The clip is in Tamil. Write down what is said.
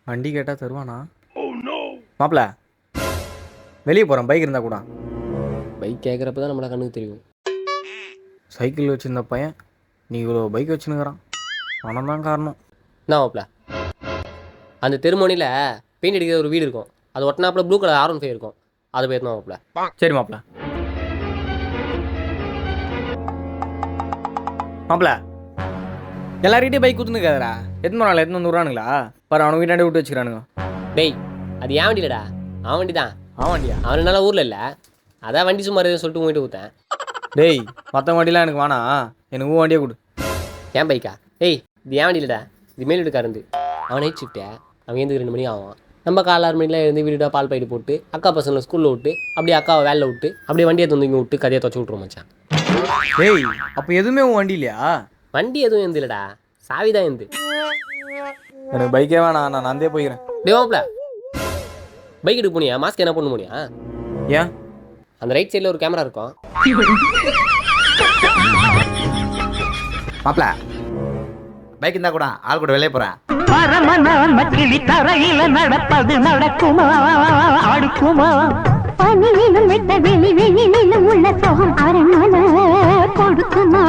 வண்டி கேட்டால் தருவானா? மாப்பிள்ள வெளியே போகிறேன், பைக் இருந்தால் கூட. பைக் கேட்குறப்ப தான் நம்மளை கண்ணுக்கு தெரியும். சைக்கிள் வச்சுருந்த பையன் நீ இவ்வளோ பைக் வச்சுன்னுக்கிறான். பணம் தான் காரணம். என்ன மாப்பிள்ள, அந்த தெருமோனியில் பெயிண்ட் அடிக்கிற ஒரு வீடு இருக்கும், அது ஒட்டினாப்புல ப்ளூ கலர் R15 இருக்கும், அதை போய் எடுத்துனா மாப்பிள்ள. சரி மாப்பிள்ள. மாப்பிள்ள எல்லார்கிட்டையும் பைக் கொடுத்துருக்காதரா. எத்தனை நாள் எத்தனை விட்றானுங்களா? பாரு அவனுக்கு வீட்டாண்டே விட்டு வச்சுக்கிறானுங்க. டேய், அது ஏன் வண்டி இல்லைடா, அவன் வண்டி தான். அவன் வண்டியா? அவன் நல்லா ஊரில் இல்லை, அதான் வண்டி சும்மா சொல்லிட்டு உங்கள்கிட்ட ஊற்றேன். டேய் மற்ற வண்டிலாம் எனக்கு வேணா, எனக்கு ஊ வண்டியே கொடு. ஏன் பைக்கா? டேய், இது ஏன் வண்டி இல்லைடா, இது மேல் வீட்டுக்கார இருந்து. அவன் நைட் ஷிஃப்ட்டு, அவன் எழுந்து 2 மணி ஆகும். நம்ம காலை 6 மணிலாம் எழுந்து வீடு பால் பாயிட்டு போட்டு அக்கா பசங்களை ஸ்கூலில் விட்டு அப்படியே அக்காவை வேலையில் விட்டு அப்படியே வண்டியை தந்து இங்கே விட்டு கதையை துவச்சி விட்ருவோம் மச்சான். டேய் அப்போ எதுவுமே உன் வண்டி இல்லையா? வண்டி எதுவும் எழுந்து இல்லைடா, சாவி தான் எழுந்து. எனக்கு பைக்கே வேணாம், நான் நந்தே போய்க்கிறேன். டேவாப்ல, பைக் எடுக்க போனியா? மாஸ்க் என்ன பண்ண போனியா? ஏன்? அந்த ரைட் சைடில் ஒரு கேமரா இருக்கும். மாப்பிள்ள பைக் இருந்தா கூட ஆள் கூட வெளியே போறேன். தரையில நடப்பது நடக்குமா அடுக்குமா? பணியிலும் விட்ட வெளி வெளியிலும் உள்ள சோகம் அரண்மனை கொடுக்குமா?